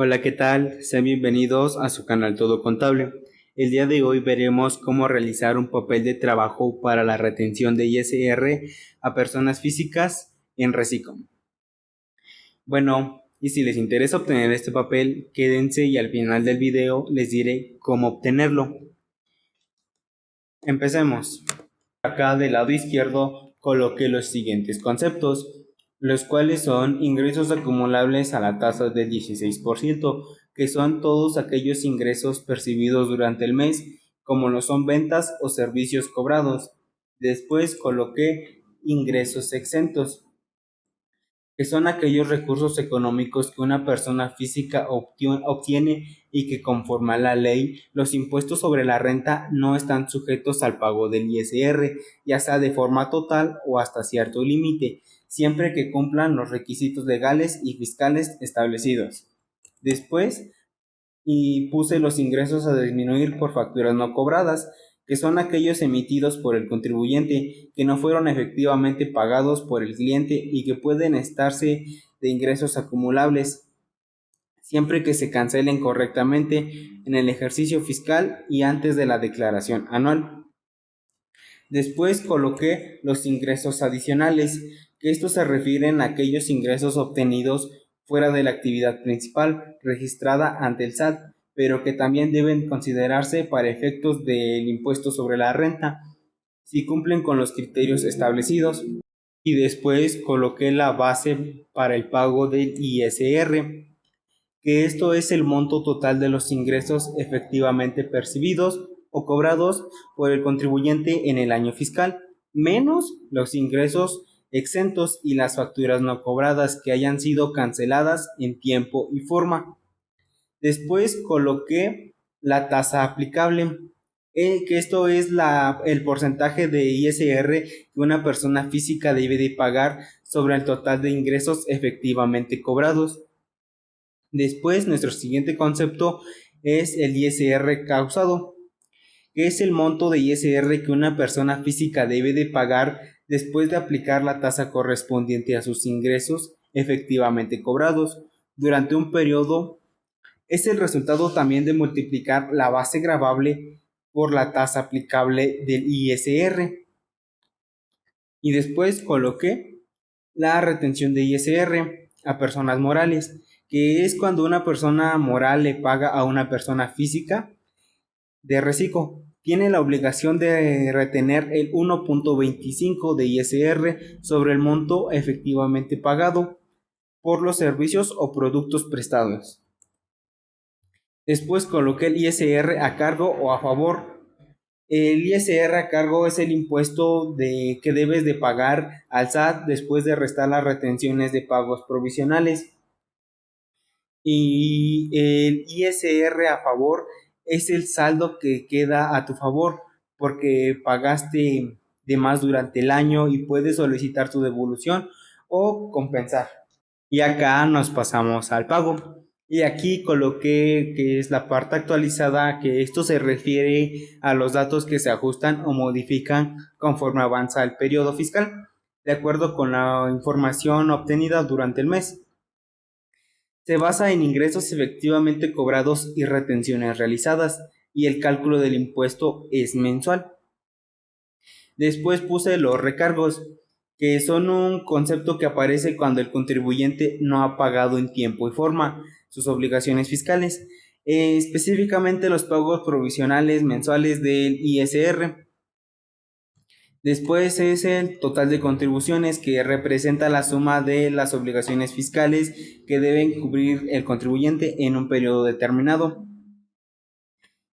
Hola, ¿qué tal? Sean bienvenidos a su canal Todo Contable. El día de hoy veremos cómo realizar un papel de trabajo para la retención de ISR a personas físicas en Recicom. Bueno, y si les interesa obtener este papel, quédense y al final del video les diré cómo obtenerlo. Empecemos. Acá del lado izquierdo coloqué los siguientes conceptos, los cuales son ingresos acumulables a la tasa del 16%, que son todos aquellos ingresos percibidos durante el mes, como lo son ventas o servicios cobrados. Después coloqué ingresos exentos, que son aquellos recursos económicos que una persona física obtiene y que conforme a la ley, los impuestos sobre la renta no están sujetos al pago del ISR, ya sea de forma total o hasta cierto límite, siempre que cumplan los requisitos legales y fiscales establecidos. Después, puse los ingresos a disminuir por facturas no cobradas, que son aquellos emitidos por el contribuyente que no fueron efectivamente pagados por el cliente y que pueden estarse de ingresos acumulables, siempre que se cancelen correctamente en el ejercicio fiscal y antes de la declaración anual. Después coloqué los ingresos adicionales, que estos se refieren a aquellos ingresos obtenidos fuera de la actividad principal registrada ante el SAT, pero que también deben considerarse para efectos del impuesto sobre la renta, si cumplen con los criterios establecidos. Y después coloqué la base para el pago del ISR, que esto es el monto total de los ingresos efectivamente percibidos o cobrados por el contribuyente en el año fiscal, menos los ingresos exentos y las facturas no cobradas que hayan sido canceladas en tiempo y forma. Después coloqué la tasa aplicable, que esto es el porcentaje de ISR que una persona física debe de pagar sobre el total de ingresos efectivamente cobrados. Después, nuestro siguiente concepto es el ISR causado, que es el monto de ISR que una persona física debe de pagar después de aplicar la tasa correspondiente a sus ingresos efectivamente cobrados durante un periodo. Es el resultado también de multiplicar la base gravable por la tasa aplicable del ISR. Y después coloqué la retención de ISR a personas morales, que es cuando una persona moral le paga a una persona física de reciclo. Tiene la obligación de retener el 1.25 de ISR sobre el monto efectivamente pagado por los servicios o productos prestados. Después coloqué el ISR a cargo o a favor. El ISR a cargo es el impuesto que debes de pagar al SAT después de restar las retenciones de pagos provisionales. Y el ISR a favor es el saldo que queda a tu favor porque pagaste de más durante el año y puedes solicitar tu devolución o compensar. Y acá nos pasamos al pago. Y aquí coloqué que es la parte actualizada, que esto se refiere a los datos que se ajustan o modifican conforme avanza el periodo fiscal, de acuerdo con la información obtenida durante el mes. Se basa en ingresos efectivamente cobrados y retenciones realizadas, y el cálculo del impuesto es mensual. Después puse los recargos, que son un concepto que aparece cuando el contribuyente no ha pagado en tiempo y forma sus obligaciones fiscales, específicamente los pagos provisionales mensuales del ISR. Después es el total de contribuciones, que representa la suma de las obligaciones fiscales que deben cubrir el contribuyente en un periodo determinado.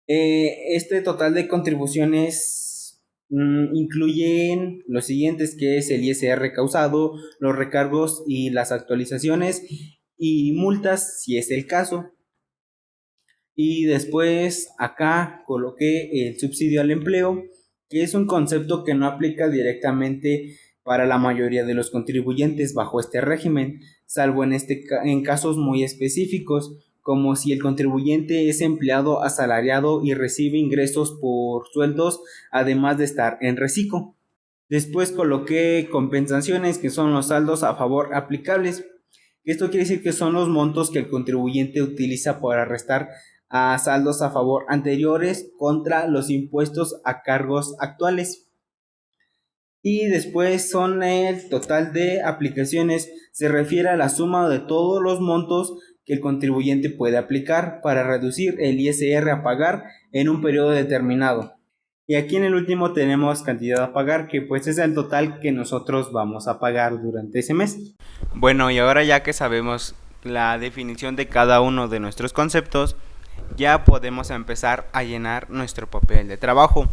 Este total de contribuciones incluyen los siguientes, que es el ISR causado, los recargos y las actualizaciones y multas si es el caso. Y después acá coloqué el subsidio al empleo, que es un concepto que no aplica directamente para la mayoría de los contribuyentes bajo este régimen, salvo en casos muy específicos, como si el contribuyente es empleado asalariado y recibe ingresos por sueldos, además de estar en reciclo. Después coloqué compensaciones, que son los saldos a favor aplicables, Esto quiere decir que son los montos que el contribuyente utiliza para restar a saldos a favor anteriores contra los impuestos a cargos actuales. Y después son el total de aplicaciones, se refiere a la suma de todos los montos que el contribuyente puede aplicar para reducir el ISR a pagar en un periodo determinado. Y aquí en el último tenemos cantidad a pagar, que pues es el total que nosotros vamos a pagar durante ese mes. Bueno, y ahora ya que sabemos la definición de cada uno de nuestros conceptos, ya podemos empezar a llenar nuestro papel de trabajo.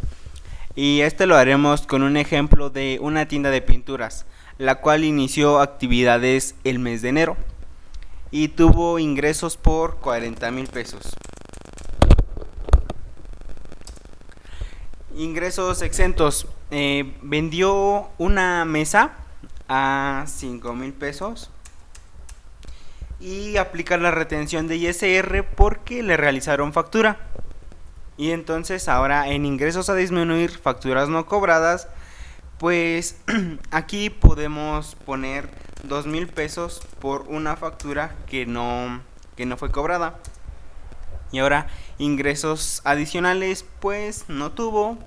Y este lo haremos con un ejemplo de una tienda de pinturas, la cual inició actividades el mes de enero y tuvo ingresos por 40,000 pesos. Ingresos exentos, vendió una mesa a 5,000 pesos y aplica la retención de ISR porque le realizaron factura. Y entonces ahora en ingresos a disminuir, facturas no cobradas, pues aquí podemos poner 2,000 pesos por una factura que no fue cobrada. Y ahora ingresos adicionales pues no tuvo.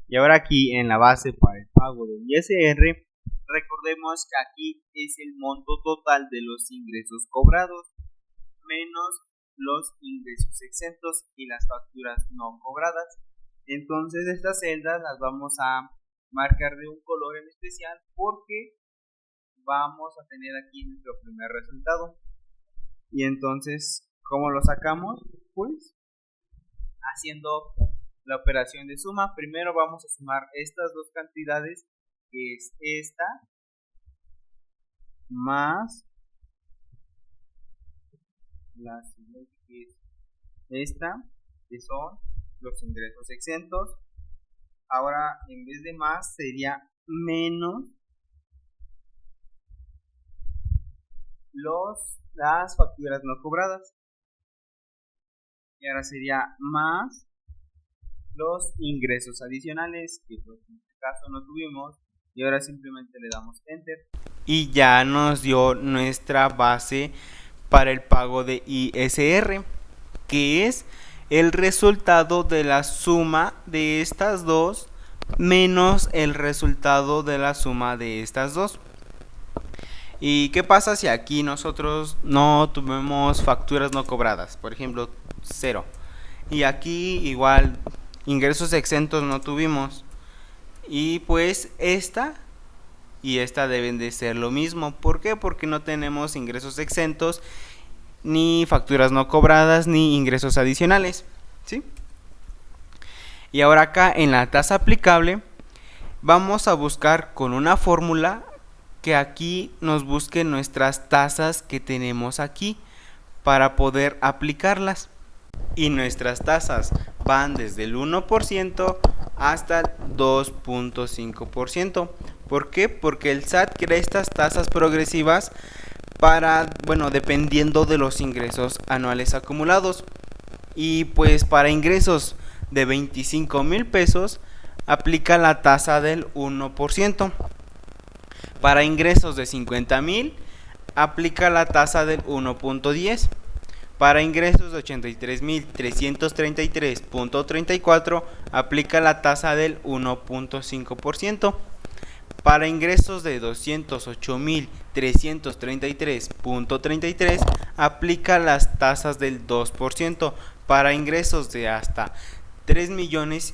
Y ahora aquí en la base para el pago del ISR, recordemos que aquí es el monto total de los ingresos cobrados menos los ingresos exentos y las facturas no cobradas. Entonces estas celdas las vamos a marcar de un color en especial porque vamos a tener aquí nuestro primer resultado. Y entonces, ¿cómo lo sacamos? Pues haciendo la operación de suma. Primero vamos a sumar estas dos cantidades, que es esta más la siguiente, que es esta, que son los ingresos exentos. Ahora en vez de más sería menos las facturas no cobradas. Y ahora sería más los ingresos adicionales, que pues en este caso no tuvimos, y ahora simplemente le damos enter y ya nos dio nuestra base para el pago de ISR, que es el resultado de la suma de estas dos menos el resultado de la suma de estas dos. ¿Y qué pasa si aquí nosotros no tuvimos facturas no cobradas? Por ejemplo, 0. Y aquí igual ingresos exentos no tuvimos. Y pues esta y esta deben de ser lo mismo. ¿Por qué? Porque no tenemos ingresos exentos, ni facturas no cobradas, ni ingresos adicionales, ¿sí? Y ahora acá en la tasa aplicable vamos a buscar con una fórmula que aquí nos busque nuestras tasas que tenemos aquí para poder aplicarlas. Y nuestras tasas van desde el 1% hasta el 2.5%. ¿Por qué? Porque el SAT crea estas tasas progresivas para, bueno, dependiendo de los ingresos anuales acumulados. Y pues para ingresos de 25,000 pesos aplica la tasa del 1%. Para ingresos de 50,000 aplica la tasa del 1.10. Para ingresos de 83,333.34 aplica la tasa del 1.5%. Para ingresos de 208,333.33 aplica las tasas del 2%. Para ingresos de hasta 3,5 millones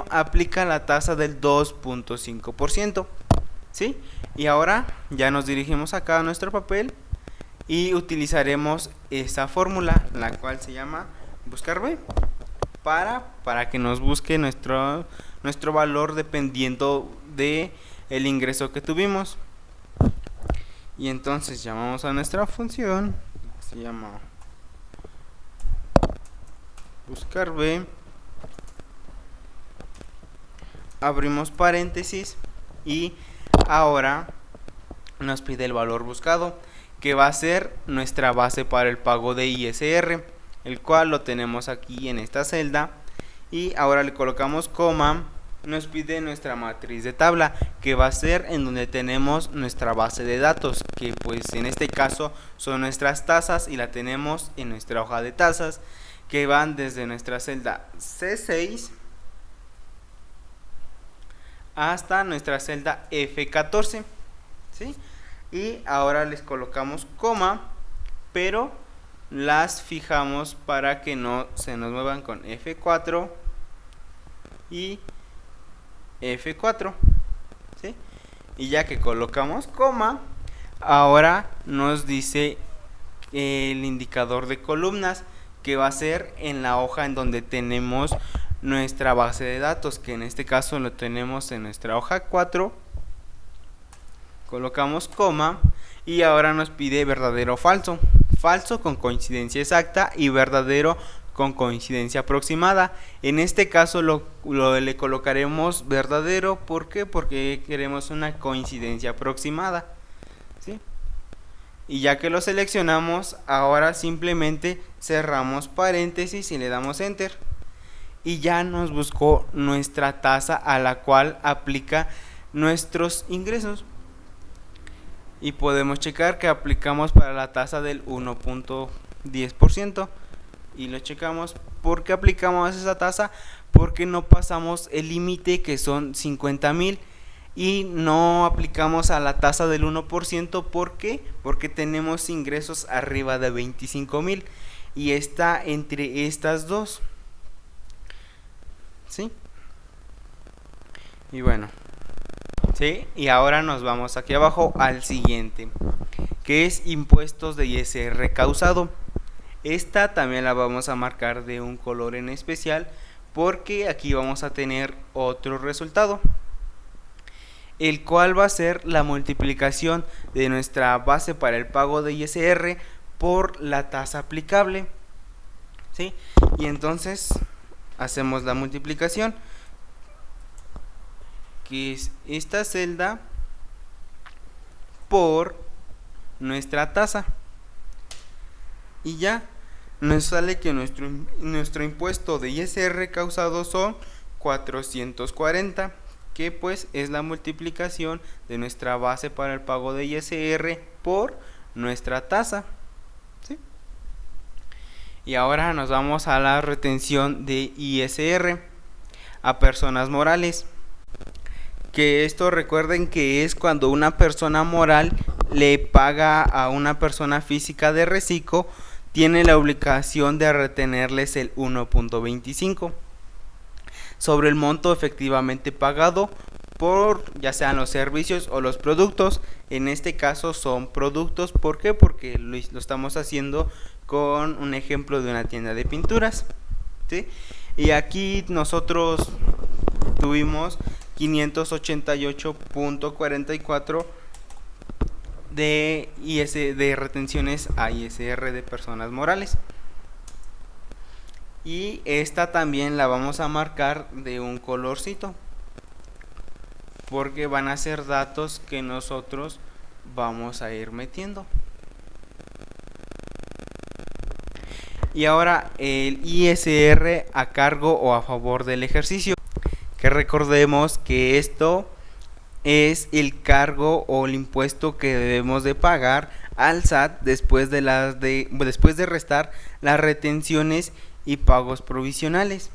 aplica la tasa del 2.5%. ¿Sí? Y ahora ya nos dirigimos acá a nuestro papel y utilizaremos esta fórmula, la cual se llama buscar B, para que nos busque nuestro valor dependiendo de el ingreso que tuvimos. Y entonces llamamos a nuestra función, se llama buscar B, abrimos paréntesis y ahora nos pide el valor buscado, que va a ser nuestra base para el pago de ISR, el cual lo tenemos aquí en esta celda. Y ahora le colocamos coma nos pide nuestra matriz de tabla, que va a ser en donde tenemos nuestra base de datos, que pues en este caso son nuestras tasas y la tenemos en nuestra hoja de tasas, que van desde nuestra celda C6 hasta nuestra celda F14, ¿sí? Y ahora les colocamos coma, pero las fijamos para que no se nos muevan con F4 y F4, ¿sí? Y ya que colocamos coma, ahora nos dice el indicador de columnas, que va a ser en la hoja en donde tenemos nuestra base de datos, que en este caso lo tenemos en nuestra hoja 4. Colocamos coma y ahora nos pide verdadero o falso. Falso con coincidencia exacta y verdadero con coincidencia aproximada. En este caso le colocaremos verdadero. ¿Por qué? Porque queremos una coincidencia aproximada, ¿sí? Y ya que lo seleccionamos, ahora simplemente cerramos paréntesis y le damos enter. Y ya nos buscó nuestra tasa a la cual aplica nuestros ingresos. Y podemos checar que aplicamos para la tasa del 1.10%. Y lo checamos. ¿Por qué aplicamos esa tasa? Porque no pasamos el límite, que son 50,000. Y no aplicamos a la tasa del 1%. ¿Por qué? Porque tenemos ingresos arriba de 25,000. Y está entre estas dos, ¿sí? Y bueno, ¿sí? Y ahora nos vamos aquí abajo al siguiente, que es impuestos de ISR causado. Esta también la vamos a marcar de un color en especial, porque aquí vamos a tener otro resultado, el cual va a ser la multiplicación de nuestra base para el pago de ISR por la tasa aplicable, ¿sí? Y entonces hacemos la multiplicación, que es esta celda por nuestra tasa, y ya nos sale que nuestro impuesto de ISR causado son 440, que pues es la multiplicación de nuestra base para el pago de ISR por nuestra tasa, ¿sí? Y ahora nos vamos a la retención de ISR a personas morales, que esto recuerden que es cuando una persona moral le paga a una persona física de reciclo, tiene la obligación de retenerles el 1.25 sobre el monto efectivamente pagado por ya sean los servicios o los productos. En este caso son productos. ¿Por qué? Porque lo estamos haciendo con un ejemplo de una tienda de pinturas, ¿sí? Y aquí nosotros tuvimos 588.44 de retenciones a ISR de personas morales. Y esta también la vamos a marcar de un colorcito, porque van a ser datos que nosotros vamos a ir metiendo. Y ahora el ISR a cargo o a favor del ejercicio, que recordemos que esto es el cargo o el impuesto que debemos de pagar al SAT después de restar las retenciones y pagos provisionales.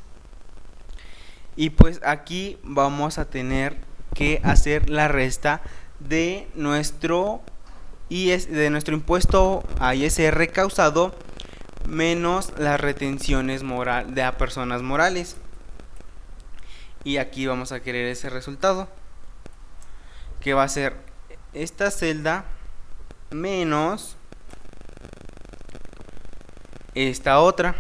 Y pues aquí vamos a tener que hacer la resta de nuestro impuesto a ISR causado menos las retenciones de a personas morales. Y aquí vamos a querer ese resultado, que va a ser esta celda menos esta otra.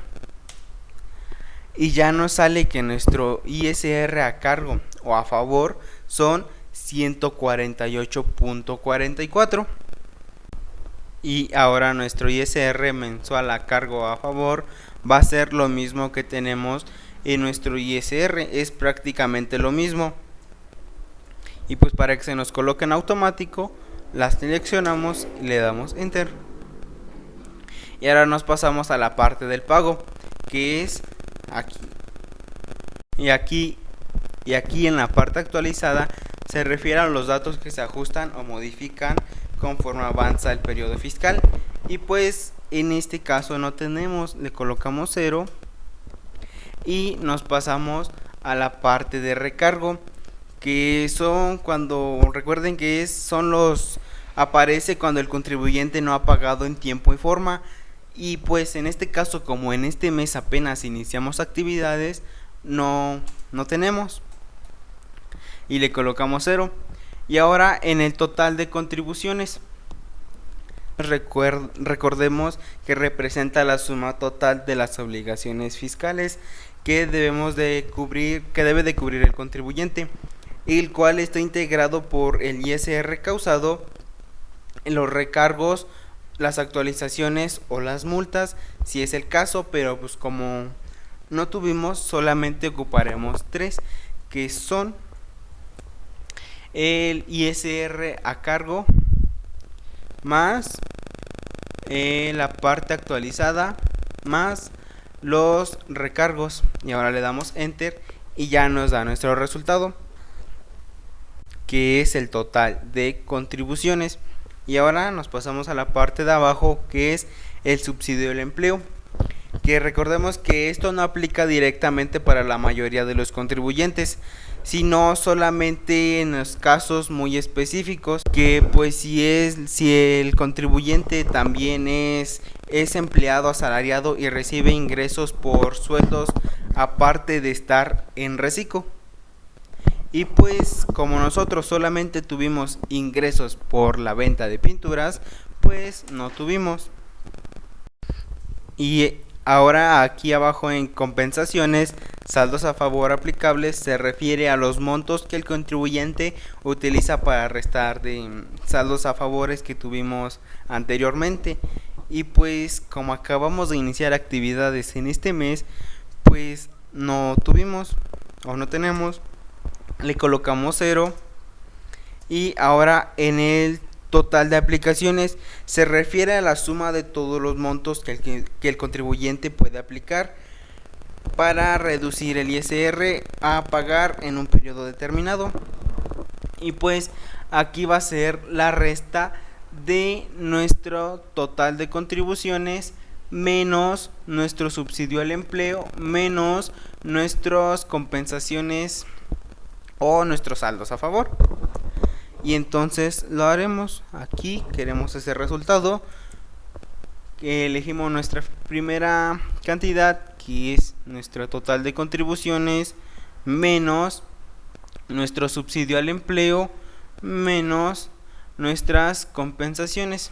Y ya nos sale que nuestro ISR a cargo o a favor son 148.44. Y ahora nuestro ISR mensual a cargo o a favor va a ser lo mismo que tenemos en nuestro ISR, es prácticamente lo mismo. Y pues para que se nos coloque en automático, las seleccionamos y le damos enter. Y ahora nos pasamos a la parte del pago, que es aquí. Y aquí Y aquí en la parte actualizada se refiere a los datos que se ajustan o modifican conforme avanza el periodo fiscal. Y pues en este caso no tenemos, le colocamos 0 y nos pasamos a la parte de recargo, que son cuando, recuerden que aparece cuando el contribuyente no ha pagado en tiempo y forma. Y pues en este caso, como en este mes apenas iniciamos actividades, no tenemos, y le colocamos 0. Y ahora en el total de contribuciones, recordemos que representa la suma total de las obligaciones fiscales que debe de cubrir el contribuyente, el cual está integrado por el ISR causado, los recargos, las actualizaciones o las multas, si es el caso, pero pues como no tuvimos, solamente ocuparemos 3, que son el ISR a cargo más la parte actualizada más los recargos. Y ahora le damos enter y ya nos da nuestro resultado, que es el total de contribuciones. Y ahora nos pasamos a la parte de abajo, que es el subsidio del empleo, que recordemos que esto no aplica directamente para la mayoría de los contribuyentes, sino solamente en los casos muy específicos, que pues si el contribuyente también es empleado asalariado y recibe ingresos por sueldos aparte de estar en reciclo. Y pues como nosotros solamente tuvimos ingresos por la venta de pinturas, pues no tuvimos. Y ahora aquí abajo en compensaciones, saldos a favor aplicables, se refiere a los montos que el contribuyente utiliza para restar de saldos a favores que tuvimos anteriormente. Y pues como acabamos de iniciar actividades en este mes, pues no tuvimos o no tenemos, le colocamos 0. Y ahora en el total de aplicaciones se refiere a la suma de todos los montos que el contribuyente puede aplicar para reducir el ISR a pagar en un periodo determinado. Y pues aquí va a ser la resta de nuestro total de contribuciones menos nuestro subsidio al empleo menos nuestras compensaciones o nuestros saldos a favor. Y entonces lo haremos. Aquí queremos ese resultado, que elegimos nuestra primera cantidad, que es nuestro total de contribuciones menos nuestro subsidio al empleo menos nuestras compensaciones,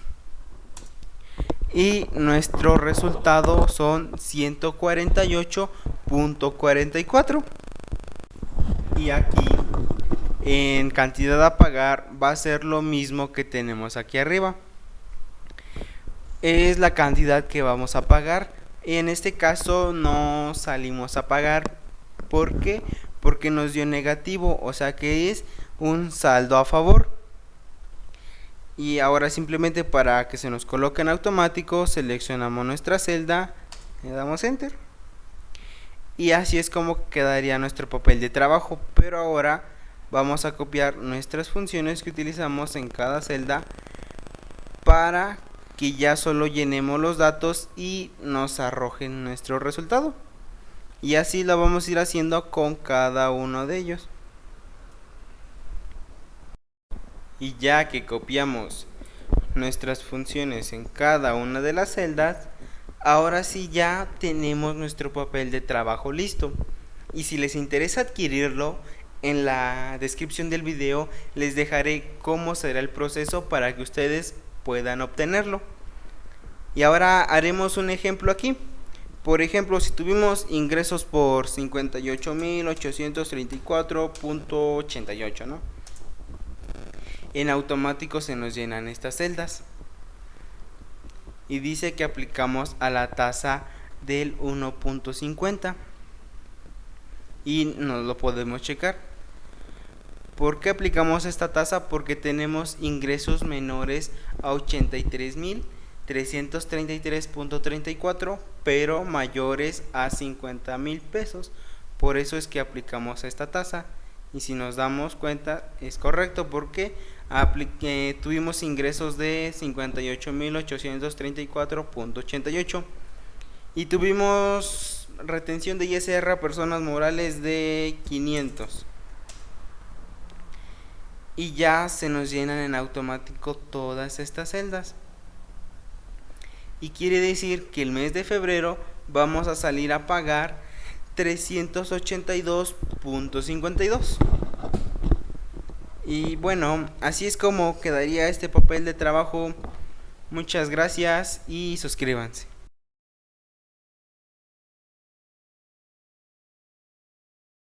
y nuestro resultado son 148.44. y aquí en cantidad a pagar va a ser lo mismo que tenemos aquí arriba, es la cantidad que vamos a pagar. En este caso no salimos a pagar, ¿por qué? Porque nos dio negativo, o sea que es un saldo a favor. Y ahora simplemente para que se nos coloque en automático, seleccionamos nuestra celda, le damos enter, y así es como quedaría nuestro papel de trabajo. Pero ahora vamos a copiar nuestras funciones que utilizamos en cada celda para que ya solo llenemos los datos y nos arrojen nuestro resultado. Y así lo vamos a ir haciendo con cada uno de ellos. Y ya que copiamos nuestras funciones en cada una de las celdas, ahora sí ya tenemos nuestro papel de trabajo listo. Y si les interesa adquirirlo, en la descripción del video les dejaré cómo será el proceso para que ustedes puedan obtenerlo. Y ahora haremos un ejemplo aquí. Por ejemplo, si tuvimos ingresos por 58.834.88, ¿no? En automático se nos llenan estas celdas y dice que aplicamos a la tasa del 1.50 y nos lo podemos checar. ¿Por qué aplicamos esta tasa? Porque tenemos ingresos menores a 83.333.34 pero mayores a 50,000 pesos. Por eso es que aplicamos esta tasa. Y si nos damos cuenta, es correcto porque tuvimos ingresos de 58.834.88 y tuvimos retención de ISR a personas morales de 500. Y ya se nos llenan en automático todas estas celdas. Y quiere decir que el mes de febrero vamos a salir a pagar 382.52. Y bueno, así es como quedaría este papel de trabajo. Muchas gracias y suscríbanse.